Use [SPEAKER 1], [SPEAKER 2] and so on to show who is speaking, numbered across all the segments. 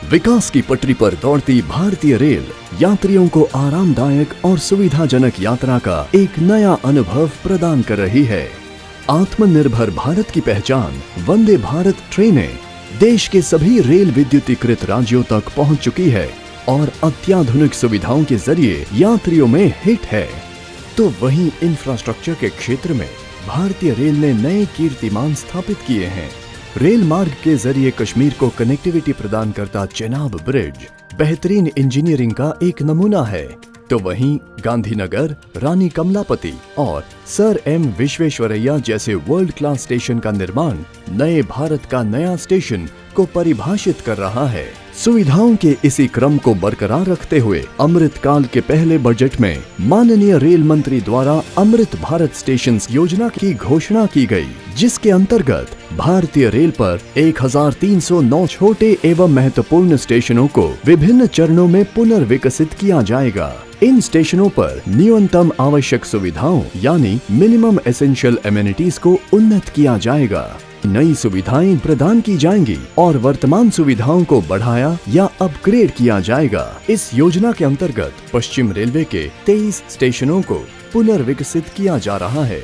[SPEAKER 1] विकास की पटरी पर दौड़ती भारतीय रेल यात्रियों को आरामदायक और सुविधाजनक यात्रा का एक नया अनुभव प्रदान कर रही है। आत्मनिर्भर भारत की पहचान वंदे भारत ट्रेनें देश के सभी रेल विद्युतीकृत राज्यों तक पहुंच चुकी है और अत्याधुनिक सुविधाओं के जरिए यात्रियों में हिट है। तो वहीं इंफ्रास्ट्रक्चर के क्षेत्र में भारतीय रेल ने नए कीर्तिमान स्थापित किए हैं। रेल मार्ग के जरिए कश्मीर को कनेक्टिविटी प्रदान करता चेनाब ब्रिज बेहतरीन इंजीनियरिंग का एक नमूना है। तो वहीं गांधीनगर, रानी कमलापति और सर एम विश्वेश्वरैया जैसे वर्ल्ड क्लास स्टेशन का निर्माण नए भारत का नया स्टेशन को परिभाषित कर रहा है। सुविधाओं के इसी क्रम को बरकरार रखते हुए अमृत काल के पहले बजट में माननीय रेल मंत्री द्वारा अमृत भारत स्टेशन योजना की घोषणा की गई, जिसके अंतर्गत भारतीय रेल पर 1309 छोटे एवं महत्वपूर्ण स्टेशनों को विभिन्न चरणों में पुनर्विकसित किया जाएगा। इन स्टेशनों पर न्यूनतम आवश्यक सुविधाओं यानी मिनिमम एसेंशियल एमिनिटीज को उन्नत किया जाएगा। नई सुविधाएं प्रदान की जाएंगी और वर्तमान सुविधाओं को बढ़ाया या अपग्रेड किया जाएगा। इस योजना के अंतर्गत पश्चिम रेलवे के 23 स्टेशनों को पुनर्विकसित किया जा रहा है।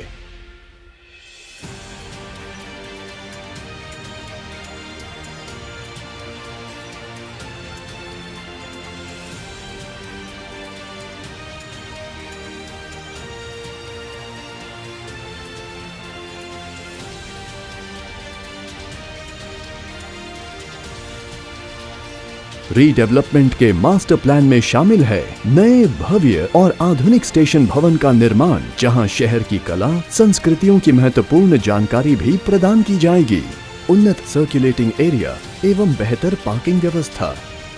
[SPEAKER 1] रीडेवलपमेंट के मास्टर प्लान में शामिल है नए भव्य और आधुनिक स्टेशन भवन का निर्माण, जहां शहर की कला संस्कृतियों की महत्वपूर्ण जानकारी भी प्रदान की जाएगी। उन्नत सर्कुलेटिंग एरिया एवं बेहतर पार्किंग व्यवस्था,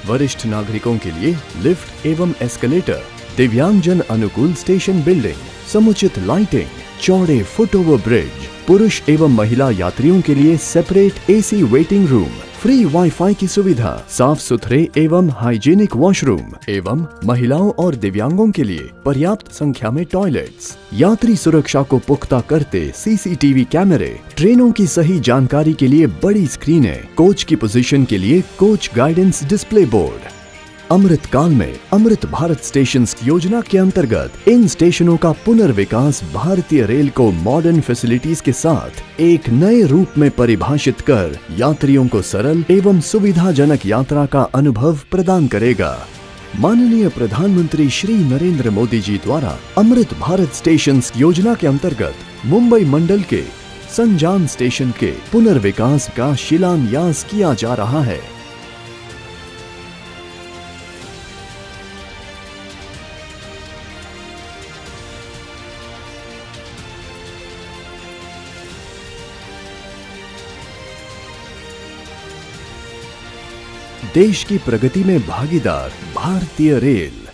[SPEAKER 1] वरिष्ठ नागरिकों के लिए लिफ्ट एवं एस्केलेटर, दिव्यांगजन अनुकूल स्टेशन बिल्डिंग, समुचित लाइटिंग, चौड़े फुटओवर ब्रिज, पुरुष एवं महिला यात्रियों के लिए separate AC waiting room, free wifi की सुविधा, साफ सुथरे एवं हाइजीनिक वॉशरूम एवं महिलाओं और दिव्यांगों के लिए पर्याप्त संख्या में टॉयलेट्स, यात्री सुरक्षा को पुख्ता करते सीसीटीवी कैमरे, ट्रेनों की सही जानकारी के लिए बड़ी स्क्रीनें, कोच की पोजीशन के लिए कोच गाइडेंस डिस्प्ले बोर्ड। अमृत काल में अमृत भारत स्टेशन योजना के अंतर्गत इन स्टेशनों का पुनर्विकास भारतीय रेल को मॉडर्न फैसिलिटीज के साथ एक नए रूप में परिभाषित कर यात्रियों को सरल एवं सुविधाजनक यात्रा का अनुभव प्रदान करेगा। माननीय प्रधानमंत्री श्री नरेंद्र मोदी जी द्वारा अमृत भारत स्टेशन योजना के अंतर्गत मुंबई मंडल के संजान स्टेशन के पुनर्विकास का शिलान्यास किया जा रहा है। देश की प्रगति में भागीदार भारतीय रेल।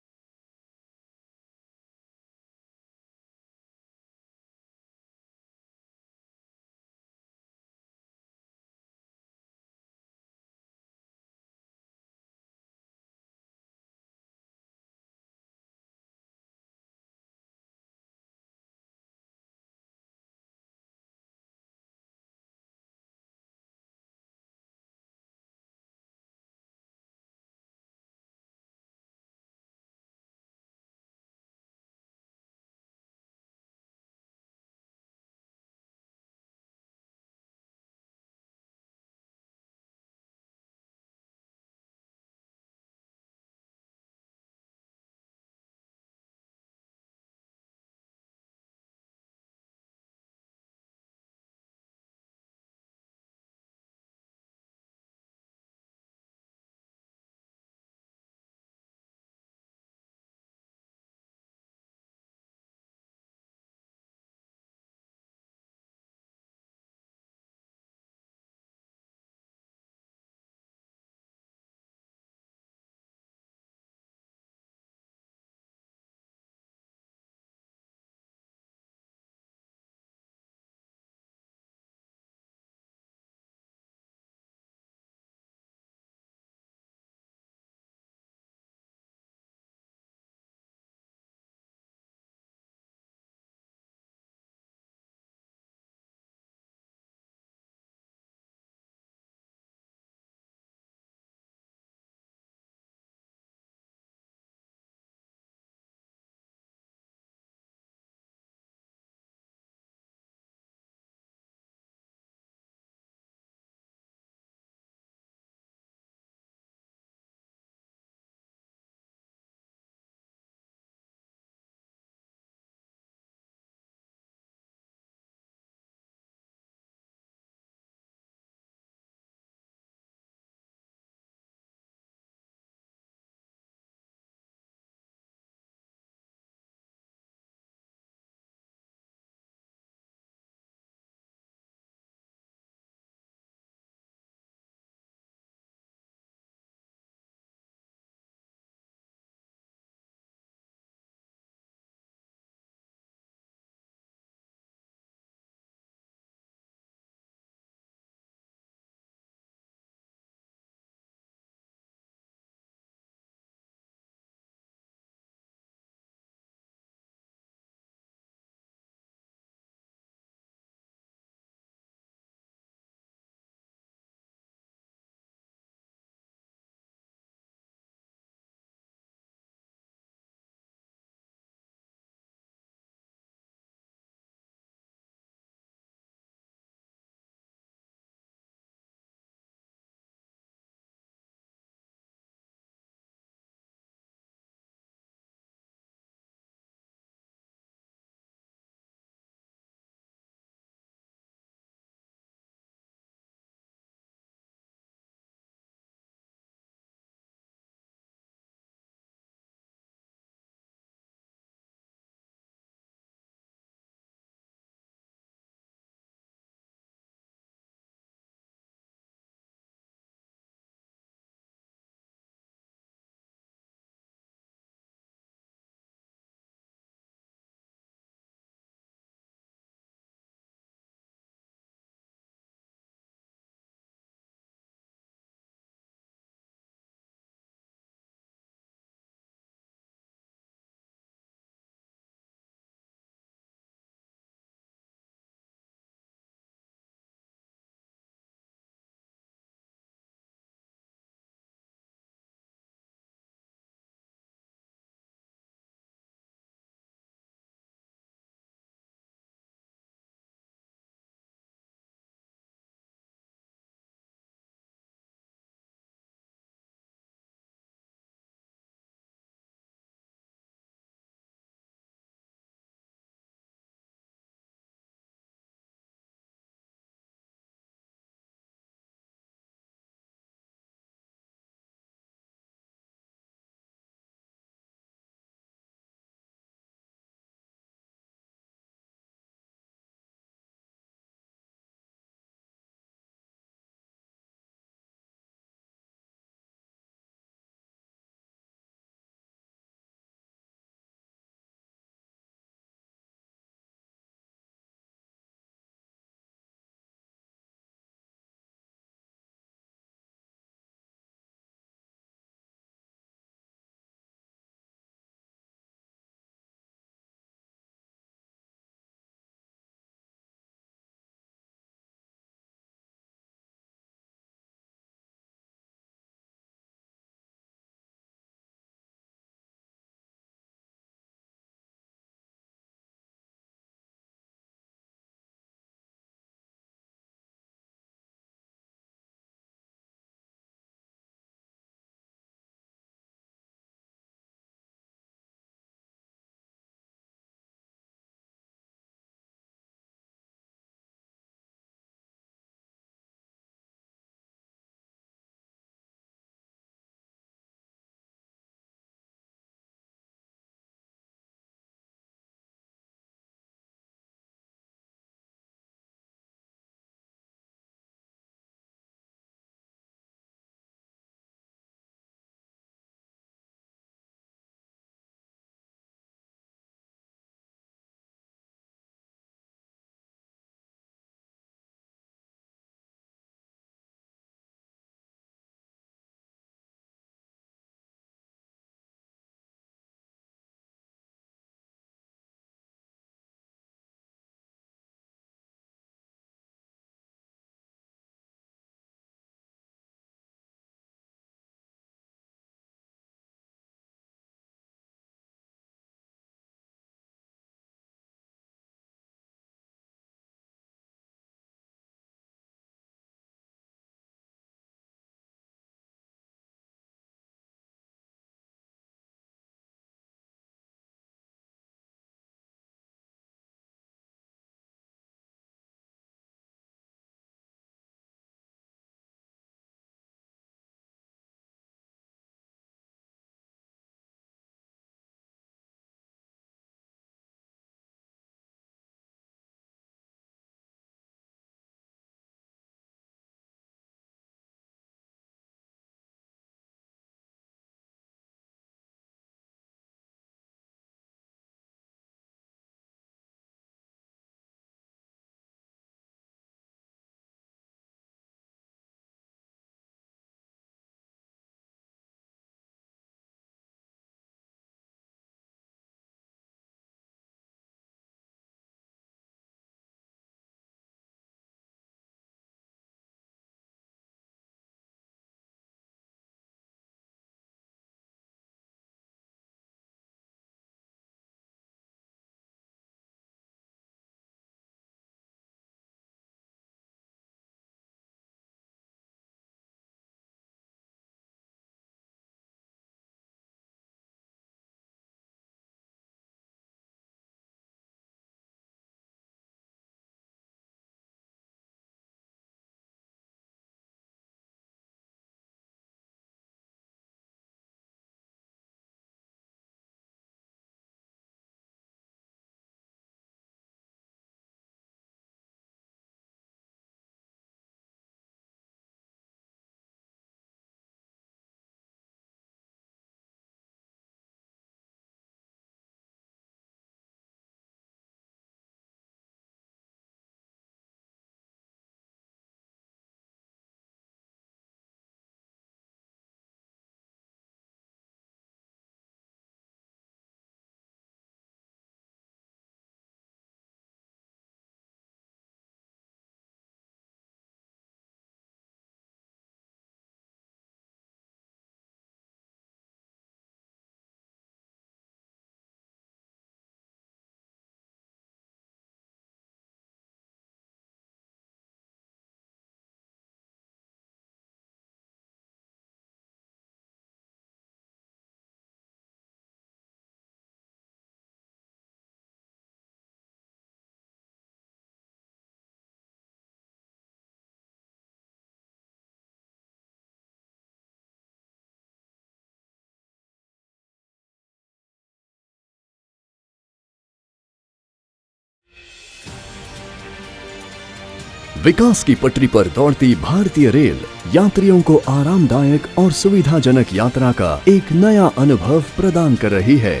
[SPEAKER 1] विकास की पटरी पर दौड़ती भारतीय रेल यात्रियों को आरामदायक और सुविधाजनक यात्रा का एक नया अनुभव प्रदान कर रही है।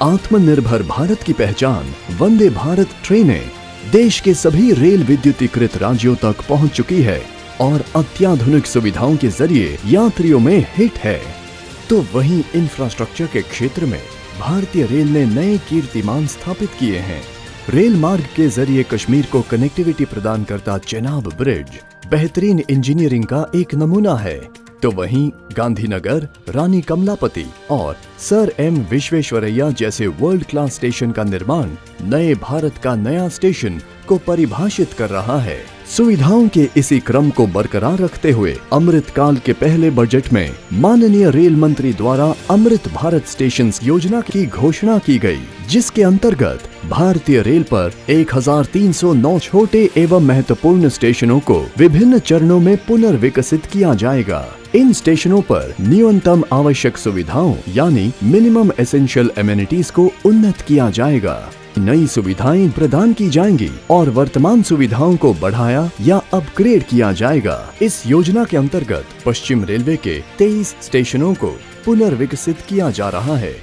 [SPEAKER 1] आत्मनिर्भर भारत की पहचान वंदे भारत ट्रेनें देश के सभी रेल विद्युतीकृत राज्यों तक पहुंच चुकी है और अत्याधुनिक सुविधाओं के जरिए यात्रियों में हिट है। तो वहीं इंफ्रास्ट्रक्चर के क्षेत्र में भारतीय रेल ने नए कीर्तिमान स्थापित किए हैं। रेल मार्ग के जरिए कश्मीर को कनेक्टिविटी प्रदान करता चेनाब ब्रिज बेहतरीन इंजीनियरिंग का एक नमूना है। तो वहीं गांधीनगर, रानी कमलापति और सर एम विश्वेश्वरैया जैसे वर्ल्ड क्लास स्टेशन का निर्माण नए भारत का नया स्टेशन को परिभाषित कर रहा है। सुविधाओं के इसी क्रम को बरकरार रखते हुए अमृत काल के पहले बजट में माननीय रेल मंत्री द्वारा अमृत भारत स्टेशन योजना की घोषणा की गई, जिसके अंतर्गत भारतीय रेल पर 1309 छोटे एवं महत्वपूर्ण स्टेशनों को विभिन्न चरणों में पुनर्विकसित किया जाएगा। इन स्टेशनों पर न्यूनतम आवश्यक सुविधाओं यानी मिनिमम एसेंशियल एमेनिटीज को उन्नत किया जाएगा। नई सुविधाएं प्रदान की जाएंगी और वर्तमान सुविधाओं को बढ़ाया या अपग्रेड किया जाएगा। इस योजना के अंतर्गत पश्चिम रेलवे के 23 स्टेशनों को पुनर्विकसित किया जा रहा है।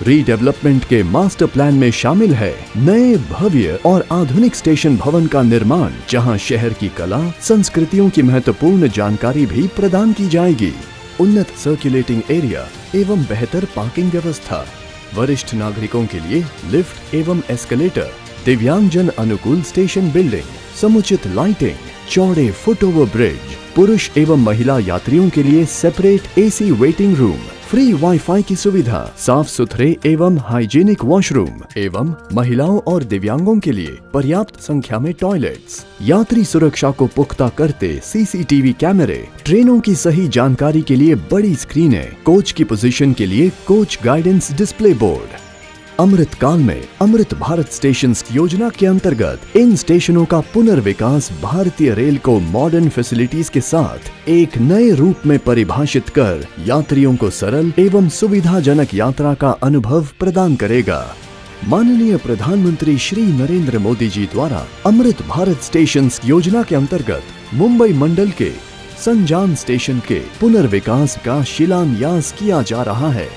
[SPEAKER 1] रीडेवलपमेंट के मास्टर प्लान में शामिल है नए भव्य और आधुनिक स्टेशन भवन का निर्माण, जहां शहर की कला संस्कृतियों की महत्वपूर्ण जानकारी भी प्रदान की जाएगी। उन्नत सर्कुलेटिंग एरिया एवं बेहतर पार्किंग व्यवस्था, वरिष्ठ नागरिकों के लिए लिफ्ट एवं एस्केलेटर, दिव्यांगजन अनुकूल स्टेशन बिल्डिंग, समुचित लाइटिंग, चौड़े फुटओवर ब्रिज, पुरुष एवं महिला यात्रियों के लिए separate AC waiting room, free wifi की सुविधा, साफ सुथरे एवं हाइजीनिक वॉशरूम एवं महिलाओं और दिव्यांगों के लिए पर्याप्त संख्या में टॉयलेट्स, यात्री सुरक्षा को पुख्ता करते सीसीटीवी कैमरे, ट्रेनों की सही जानकारी के लिए बड़ी स्क्रीनें, कोच की पोजीशन के लिए कोच गाइडेंस डिस्प्ले बोर्ड। अमृत काल में अमृत भारत स्टेशन योजना के अंतर्गत इन स्टेशनों का पुनर्विकास भारतीय रेल को मॉडर्न फैसिलिटीज के साथ एक नए रूप में परिभाषित कर यात्रियों को सरल एवं सुविधाजनक यात्रा का अनुभव प्रदान करेगा। माननीय प्रधानमंत्री श्री नरेंद्र मोदी जी द्वारा अमृत भारत स्टेशन योजना के अंतर्गत मुंबई मंडल के संजान स्टेशन के पुनर्विकास का शिलान्यास किया जा रहा है।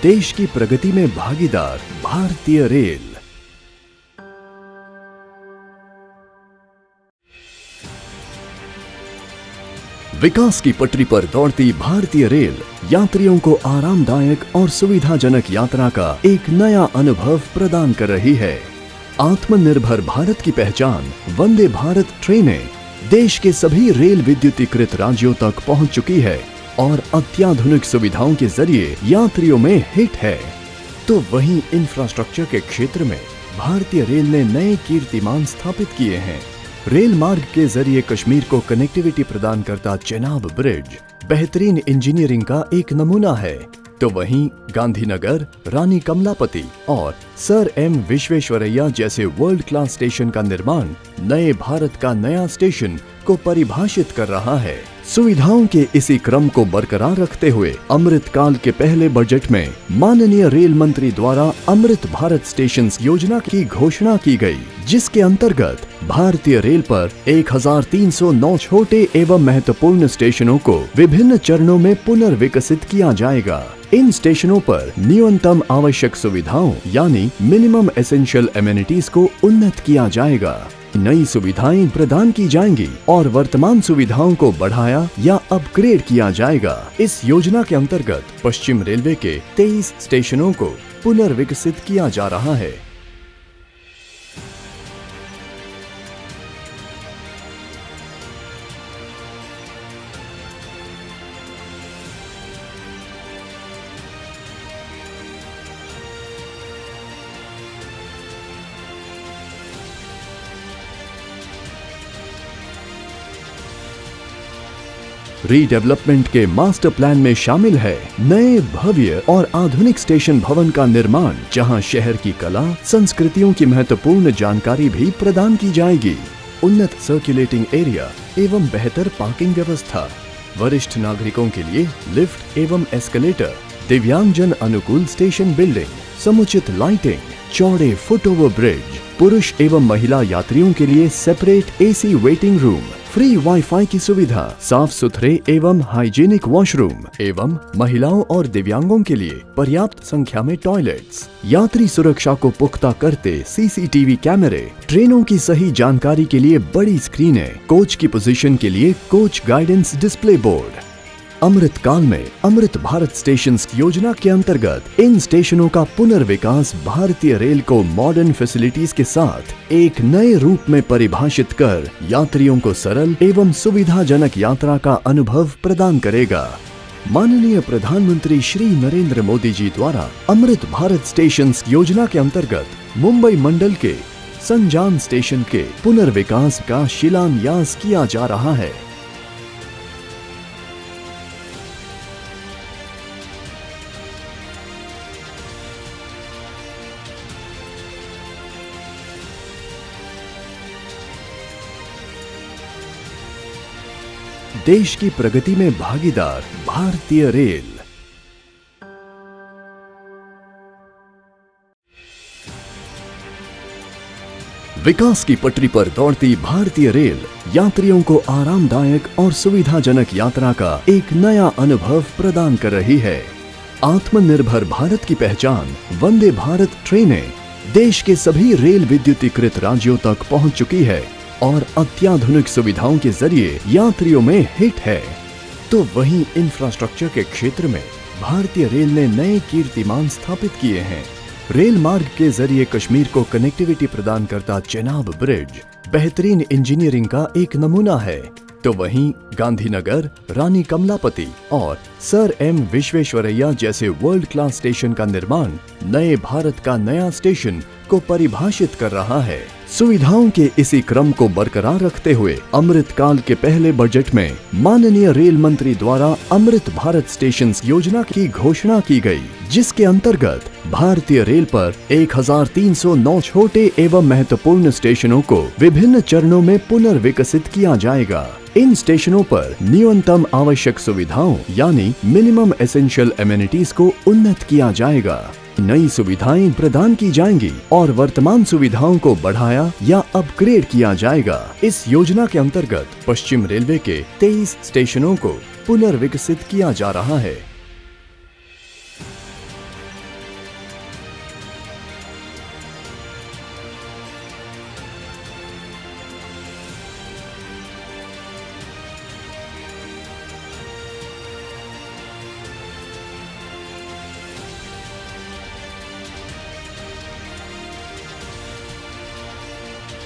[SPEAKER 1] देश की प्रगति में भागीदार भारतीय रेल। विकास की पटरी पर दौड़ती भारतीय रेल यात्रियों को आरामदायक और सुविधाजनक यात्रा का एक नया अनुभव प्रदान कर रही है। आत्मनिर्भर भारत की पहचान वंदे भारत ट्रेनें देश के सभी रेल विद्युतीकृत राज्यों तक पहुंच चुकी है और अत्याधुनिक सुविधाओं के जरिए यात्रियों में हिट है। तो वहीं इंफ्रास्ट्रक्चर के क्षेत्र में भारतीय रेल ने नए कीर्तिमान स्थापित किए हैं। रेल मार्ग के जरिए कश्मीर को कनेक्टिविटी प्रदान करता चेनाब ब्रिज बेहतरीन इंजीनियरिंग का एक नमूना है। तो वहीं गांधीनगर, रानी कमलापति और सर एम विश्वेश्वरैया जैसे वर्ल्ड क्लास स्टेशन का निर्माण नए भारत का नया स्टेशन को परिभाषित कर रहा है। सुविधाओं के इसी क्रम को बरकरार रखते हुए अमृत काल के पहले बजट में माननीय रेल मंत्री द्वारा अमृत भारत स्टेशन योजना की घोषणा की गई, जिसके अंतर्गत भारतीय रेल पर 1309 छोटे एवं महत्वपूर्ण स्टेशनों को विभिन्न चरणों में पुनर्विकसित किया जाएगा। इन स्टेशनों पर न्यूनतम आवश्यक सुविधाओं यानी मिनिमम एसेंशियल एमेनिटीज को उन्नत किया जाएगा। नई सुविधाएं प्रदान की जाएंगी और वर्तमान सुविधाओं को बढ़ाया या अपग्रेड किया जाएगा। इस योजना के अंतर्गत पश्चिम रेलवे के 23 स्टेशनों को पुनर्विकसित किया जा रहा है। रीडेवलपमेंट के मास्टर प्लान में शामिल है नए भव्य और आधुनिक स्टेशन भवन का निर्माण, जहां शहर की कला संस्कृतियों की महत्वपूर्ण जानकारी भी प्रदान की जाएगी। उन्नत सर्कुलेटिंग एरिया एवं बेहतर पार्किंग व्यवस्था, वरिष्ठ नागरिकों के लिए लिफ्ट एवं एस्केलेटर, दिव्यांगजन अनुकूल स्टेशन बिल्डिंग, समुचित लाइटिंग, चौड़े फुटओवर ब्रिज, पुरुष एवं महिला यात्रियों के लिए separate AC waiting room, free wifi की सुविधा, साफ सुथरे एवं हाइजीनिक वॉशरूम एवं महिलाओं और दिव्यांगों के लिए पर्याप्त संख्या में टॉयलेट्स, यात्री सुरक्षा को पुख्ता करते सीसीटीवी कैमरे, ट्रेनों की सही जानकारी के लिए बड़ी स्क्रीनें, कोच की पोजीशन के लिए कोच गाइडेंस डिस्प्ले बोर्ड। अमृत काल में अमृत भारत स्टेशन योजना के अंतर्गत इन स्टेशनों का पुनर्विकास भारतीय रेल को मॉडर्न फैसिलिटीज के साथ एक नए रूप में परिभाषित कर यात्रियों को सरल एवं सुविधाजनक यात्रा का अनुभव प्रदान करेगा। माननीय प्रधानमंत्री श्री नरेंद्र मोदी जी द्वारा अमृत भारत स्टेशन योजना के अंतर्गत मुंबई मंडल के संजान स्टेशन के पुनर्विकास का शिलान्यास किया जा रहा है। देश की प्रगति में भागीदार भारतीय रेल। विकास की पटरी पर दौड़ती भारतीय रेल यात्रियों को आरामदायक और सुविधाजनक यात्रा का एक नया अनुभव प्रदान कर रही है। आत्मनिर्भर भारत की पहचान वंदे भारत ट्रेनें देश के सभी रेल विद्युतीकृत राज्यों तक पहुंच चुकी है और अत्याधुनिक सुविधाओं के जरिए यात्रियों में हिट है। तो वहीं इंफ्रास्ट्रक्चर के क्षेत्र में भारतीय रेल ने नए कीर्तिमान स्थापित किए हैं। रेल मार्ग के जरिए कश्मीर को कनेक्टिविटी प्रदान करता चेनाब ब्रिज बेहतरीन इंजीनियरिंग का एक नमूना है। तो वहीं गांधीनगर, रानी कमलापति और सर एम विश्वेश्वरैया जैसे वर्ल्ड क्लास स्टेशन का निर्माण नए भारत का नया स्टेशन को परिभाषित कर रहा है। सुविधाओं के इसी क्रम को बरकरार रखते हुए अमृत काल के पहले बजट में माननीय रेल मंत्री द्वारा अमृत भारत स्टेशन योजना की घोषणा की गई, जिसके अंतर्गत भारतीय रेल पर 1309 छोटे एवं महत्वपूर्ण स्टेशनों को विभिन्न चरणों में पुनर्विकसित किया जाएगा। इन स्टेशनों पर न्यूनतम आवश्यक सुविधाओं यानी मिनिमम एसेंशियल एमिनिटीज को उन्नत किया जाएगा। नई सुविधाएं प्रदान की जाएंगी और वर्तमान सुविधाओं को बढ़ाया या अपग्रेड किया जाएगा। इस योजना के अंतर्गत पश्चिम रेलवे के 23 स्टेशनों को पुनर्विकसित किया जा रहा है।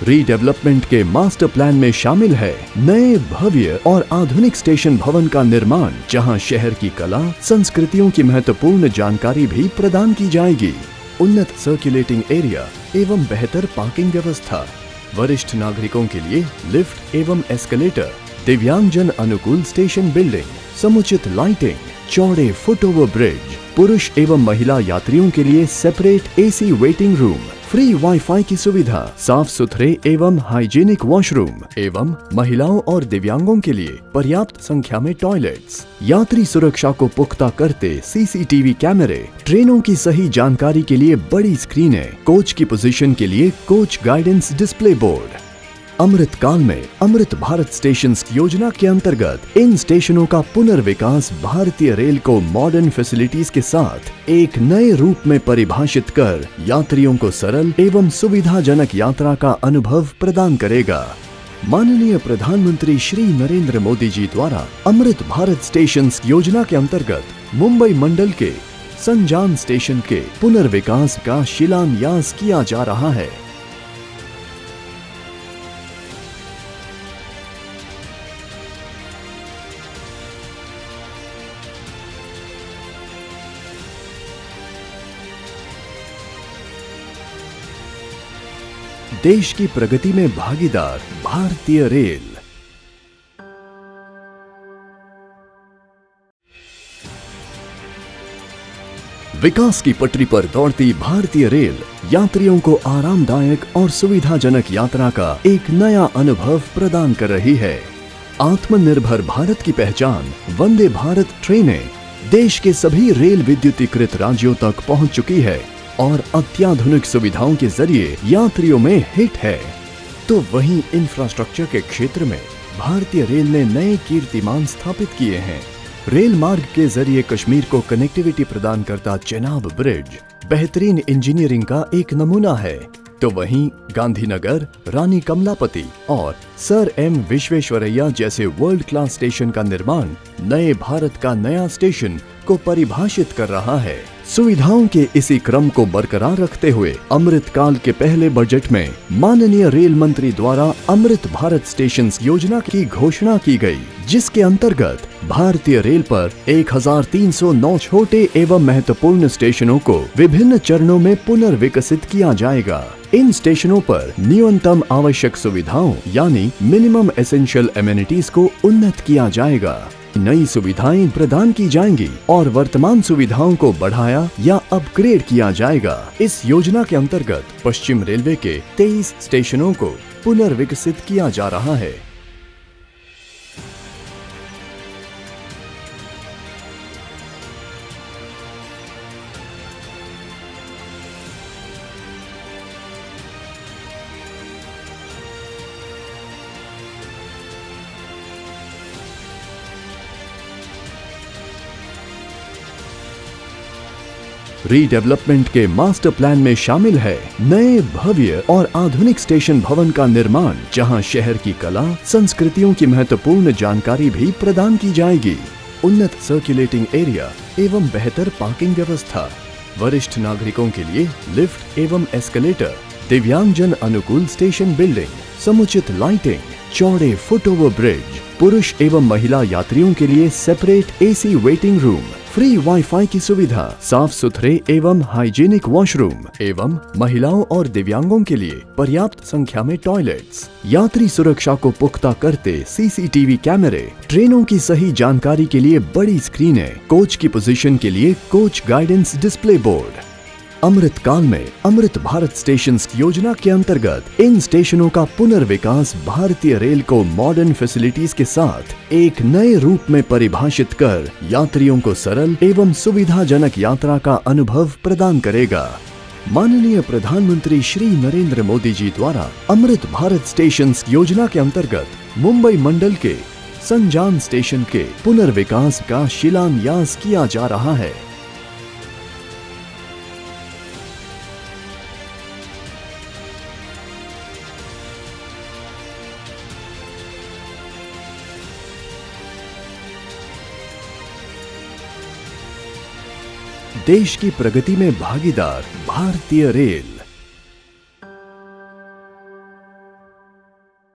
[SPEAKER 1] रीडेवलपमेंट के मास्टर प्लान में शामिल है नए भव्य और आधुनिक स्टेशन भवन का निर्माण, जहां शहर की कला संस्कृतियों की महत्वपूर्ण जानकारी भी प्रदान की जाएगी। उन्नत सर्कुलेटिंग एरिया एवं बेहतर पार्किंग व्यवस्था, वरिष्ठ नागरिकों के लिए लिफ्ट एवं एस्केलेटर, दिव्यांगजन अनुकूल स्टेशन बिल्डिंग, समुचित लाइटिंग, चौड़े फुटओवर ब्रिज, पुरुष एवं महिला यात्रियों के लिए separate AC waiting room, free wifi की सुविधा, साफ सुथरे एवं हाइजीनिक वॉशरूम एवं महिलाओं और दिव्यांगों के लिए पर्याप्त संख्या में टॉयलेट्स, यात्री सुरक्षा को पुख्ता करते सीसीटीवी कैमरे, ट्रेनों की सही जानकारी के लिए बड़ी स्क्रीनें, कोच की पोजीशन के लिए कोच गाइडेंस डिस्प्ले बोर्ड। अमृत काल में अमृत भारत स्टेशन योजना के अंतर्गत इन स्टेशनों का पुनर्विकास भारतीय रेल को मॉडर्न फैसिलिटीज के साथ एक नए रूप में परिभाषित कर यात्रियों को सरल एवं सुविधाजनक यात्रा का अनुभव प्रदान करेगा। माननीय प्रधानमंत्री श्री नरेंद्र मोदी जी द्वारा अमृत भारत स्टेशन योजना के अंतर्गत मुंबई मंडल के संजान स्टेशन के पुनर्विकास का शिलान्यास किया जा रहा है। देश की प्रगति में भागीदार भारतीय रेल। विकास की पटरी पर दौड़ती भारतीय रेल यात्रियों को आरामदायक और सुविधाजनक यात्रा का एक नया अनुभव प्रदान कर रही है। आत्मनिर्भर भारत की पहचान वंदे भारत ट्रेनें देश के सभी रेल विद्युतीकृत राज्यों तक पहुंच चुकी है और अत्याधुनिक सुविधाओं के जरिए यात्रियों में हिट है। तो वहीं इंफ्रास्ट्रक्चर के क्षेत्र में भारतीय रेल ने नए कीर्तिमान स्थापित किए हैं। रेल मार्ग के जरिए कश्मीर को कनेक्टिविटी प्रदान करता चेनाब ब्रिज बेहतरीन इंजीनियरिंग का एक नमूना है। तो वहीं गांधीनगर, रानी कमलापति और सर एम विश्वेश्वरैया जैसे वर्ल्ड क्लास स्टेशन का निर्माण नए भारत का नया स्टेशन को परिभाषित कर रहा है। सुविधाओं के इसी क्रम को बरकरार रखते हुए अमृत काल के पहले बजट में माननीय रेल मंत्री द्वारा अमृत भारत स्टेशन योजना की घोषणा की गई, जिसके अंतर्गत भारतीय रेल पर 1309 छोटे एवं महत्वपूर्ण स्टेशनों को विभिन्न चरणों में पुनर्विकसित किया जाएगा। इन स्टेशनों पर न्यूनतम आवश्यक सुविधाओं यानी मिनिमम एसेंशियल एमिनिटीज को उन्नत किया जाएगा। नई सुविधाएं प्रदान की जाएंगी और वर्तमान सुविधाओं को बढ़ाया या अपग्रेड किया जाएगा। इस योजना के अंतर्गत पश्चिम रेलवे के 23 स्टेशनों को पुनर्विकसित किया जा रहा है। रीडेवलपमेंट के मास्टर प्लान में शामिल है नए भव्य और आधुनिक स्टेशन भवन का निर्माण, जहां शहर की कला संस्कृतियों की महत्वपूर्ण जानकारी भी प्रदान की जाएगी। उन्नत सर्कुलेटिंग एरिया एवं बेहतर पार्किंग व्यवस्था, वरिष्ठ नागरिकों के लिए लिफ्ट एवं एस्केलेटर, दिव्यांगजन अनुकूल स्टेशन बिल्डिंग, समुचित लाइटिंग, चौड़े फुटओवर ब्रिज, पुरुष एवं महिला यात्रियों के लिए separate AC waiting room, free wifi की सुविधा, साफ सुथरे एवं हाइजीनिक वॉशरूम एवं महिलाओं और दिव्यांगों के लिए पर्याप्त संख्या में टॉयलेट्स, यात्री सुरक्षा को पुख्ता करते सीसीटीवी कैमरे, ट्रेनों की सही जानकारी के लिए बड़ी स्क्रीनें, कोच की पोजीशन के लिए कोच गाइडेंस डिस्प्ले बोर्ड। अमृत काल में अमृत भारत स्टेशन योजना के अंतर्गत इन स्टेशनों का पुनर्विकास भारतीय रेल को मॉडर्न फैसिलिटीज के साथ एक नए रूप में परिभाषित कर यात्रियों को सरल एवं सुविधाजनक यात्रा का अनुभव प्रदान करेगा। माननीय प्रधानमंत्री श्री नरेंद्र मोदी जी द्वारा अमृत भारत स्टेशन योजना के अंतर्गत मुंबई मंडल के संजान स्टेशन के पुनर्विकास का शिलान्यास किया जा रहा है। देश की प्रगति में भागीदार भारतीय रेल।